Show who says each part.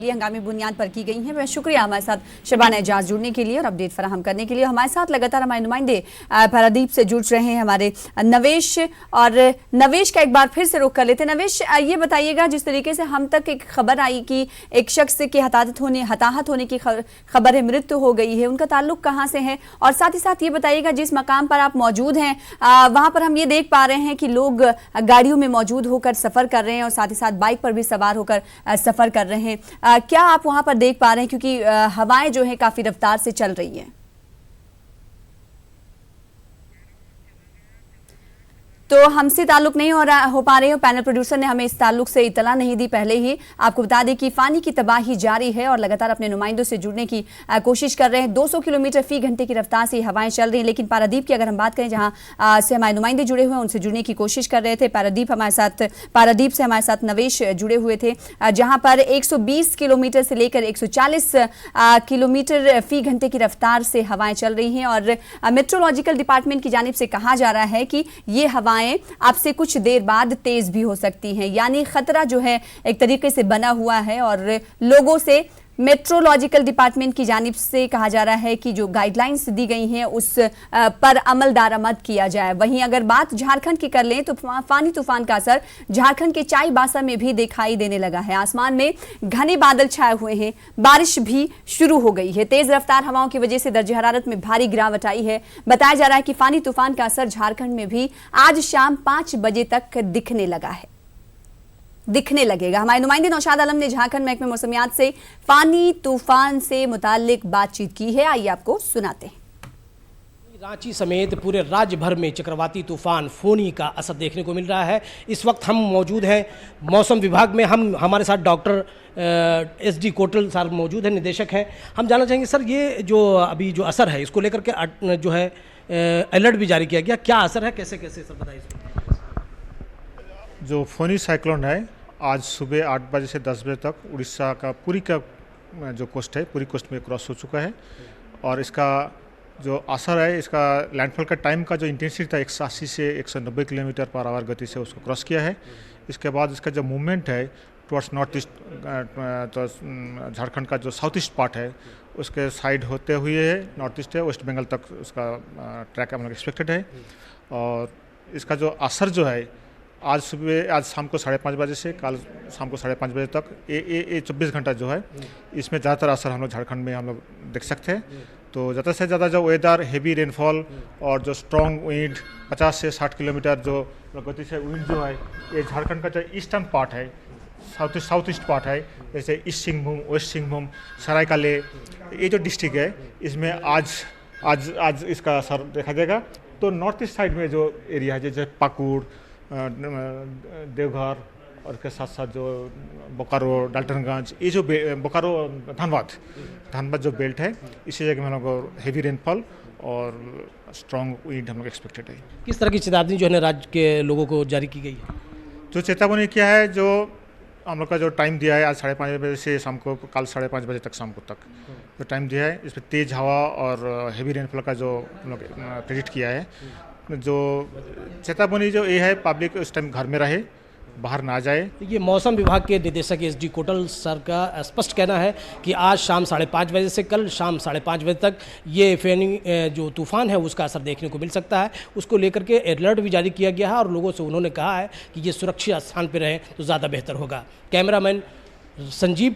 Speaker 1: ये हंगामी बुनियाद पर की गई हैं। मैं शुक्रिया हमारे साथ शबाना एजाज जुड़ने के लिए और अपडेट फराहम करने के लिए। हमारे साथ लगातार हमारे नुमाइंदे पारादीप से जुड़ रहे हैं हमारे नवेश, और नवेश का एक बार फिर से रुख कर लेते हैं। नवेश, ये बताइएगा, जिस तरीके से हम तक एक खबर आई कि एक शख्स के हताहत होने की खबर है, मृत्यु हो गई है, उनका ताल्लुक कहाँ से है? और साथ ही साथ ये बताइएगा, जिस मकाम पर आप मौजूद हैं वहाँ पर हम ये देख पा रहे हैं कि लोग गाड़ियों में मौजूद होकर सफ़र कर रहे हैं और साथ ही साथ बाइक पर भी सवार होकर सफ़र कर रहे हैं। क्या आप वहां पर देख पा रहे हैं, क्योंकि हवाएं जो है काफी रफ्तार से चल रही हैं? तो हमसे ताल्लुक नहीं हो पा रहे हो। पैनल प्रोड्यूसर ने हमें इस ताल्लुक से इतला नहीं दी पहले ही। आपको बता दें कि फानी की तबाही जारी है और लगातार अपने नुमाइंदों से जुड़ने की कोशिश कर रहे हैं। 200 किलोमीटर फी घंटे की रफ्तार से हवाएं चल रही हैं। लेकिन पारादीप की अगर हम बात करें, जहां से हमारे नुमाइंदे जुड़े हुए हैं, उनसे जुड़ने की कोशिश कर रहे थे। पारादीप से हमारे साथ नवेश जुड़े हुए थे, जहां पर 120 किलोमीटर से लेकर 140 किलोमीटर फी घंटे की रफ्तार से हवाएं चल रही हैं। और मेट्रोलॉजिकल डिपार्टमेंट की जानिब से कहा जा रहा है कि ये हवाएं आपसे कुछ देर बाद तेज भी हो सकती हैं, यानी खतरा जो है एक तरीके से बना हुआ है। और लोगों से मेट्रोलॉजिकल डिपार्टमेंट की जानिब से कहा जा रहा है कि जो गाइडलाइंस दी गई हैं उस पर अमल दरामद किया जाए। वहीं अगर बात झारखंड की कर लें तो फानी तूफान का असर झारखंड के चाईबासा में भी दिखाई देने लगा है। आसमान में घने बादल छाए हुए हैं, बारिश भी शुरू हो गई है। तेज रफ्तार हवाओं की वजह से दर्जे हरारत में भारी गिरावट आई है। बताया जा रहा है कि फानी तूफान का असर झारखंड में भी आज शाम 5 बजे तक दिखने लगेगा। हमारे नुमाइंदे नौशाद आलम ने झारखंड महकमे मौसमियात से फानी तूफान से मुताल्लिक बातचीत की है, आइए आपको सुनाते हैं।
Speaker 2: रांची समेत पूरे राज्य भर में चक्रवाती तूफान फोनी का असर देखने को मिल रहा है। इस वक्त हम मौजूद हैं मौसम विभाग में। हमारे साथ डॉक्टर SD कोटल साहब मौजूद हैं, निदेशक हैं। हम जानना चाहेंगे सर, ये जो अभी जो असर है इसको लेकर के जो है अलर्ट भी जारी किया गया, क्या असर है, कैसे कैसे सर बताइए।
Speaker 3: जो फोनी साइक्लोन है, आज सुबह 8 बजे से 10 बजे तक उड़ीसा का जो कोस्ट है, पूरी कोस्ट में क्रॉस हो चुका है। और इसका जो असर है, इसका लैंडफॉल का टाइम का जो इंटेंसिटी था 180 से 190 किलोमीटर पर आवर गति से उसको क्रॉस किया है। इसके बाद इसका जो मूवमेंट है टुवर्ड्स नॉर्थ ईस्ट, तो झारखंड का जो साउथ ईस्ट पार्ट है उसके साइड होते हुए नॉर्थ ईस्ट है, वेस्ट बंगाल तक उसका ट्रैक हम लोग एक्सपेक्टेड है। और इसका जो असर जो है आज शाम को 5:30 बजे से कल शाम को 5:30 बजे तक ये 24 घंटा जो है, इसमें ज़्यादातर असर हम लोग झारखंड में हम लोग देख सकते हैं। तो ज़्यादा से ज़्यादा जो वेदर, हेवी रेनफॉल और जो स्ट्रॉन्ग विंड 50 से 60 किलोमीटर जो गति से विंड जो है, ये झारखंड का जो ईस्टर्न पार्ट है, साउथ ईस्ट पार्ट है, जैसे ईस्ट सिंहभूम, वेस्ट सिंहभूम, सरायकाले, ये जो डिस्ट्रिक्ट है इसमें आज इसका असर देखा जाएगा। तो नॉर्थ ईस्ट साइड में जो एरिया है, जैसे पाकुड़, देवघर और इसके साथ साथ जो बोकारो, डाल्टनगंज, ये जो बोकारो, धनबाद जो बेल्ट है, इसी जगह में हम लोग हेवी रेनफॉल और स्ट्रॉन्ग विंड हम लोग एक्सपेक्टेड है।
Speaker 2: किस तरह की चेतावनी जो है ना राज्य के लोगों को जारी की गई है?
Speaker 3: जो चेतावनी किया है, जो हम लोग का जो टाइम दिया है आज 5:30 बजे से शाम को कल 5:30 बजे तक शाम को तक जो टाइम दिया है, इस पर तेज़ हवा और हेवी रेनफॉल का जो हम लोग प्रेडिक्ट किया है। जो चेतावनी जो ये है, पब्लिक उस टाइम घर में रहे, बाहर ना जाए।
Speaker 2: ये मौसम विभाग के निदेशक SD कोटल सर का स्पष्ट कहना है कि आज शाम 5:30 बजे से कल शाम 5:30 बजे तक ये फेनी जो तूफान है उसका असर देखने को मिल सकता है। उसको लेकर के अलर्ट भी जारी किया गया है और लोगों से उन्होंने कहा है कि ये सुरक्षित स्थान पर रहें तो ज़्यादा बेहतर होगा। कैमरामैन संजीव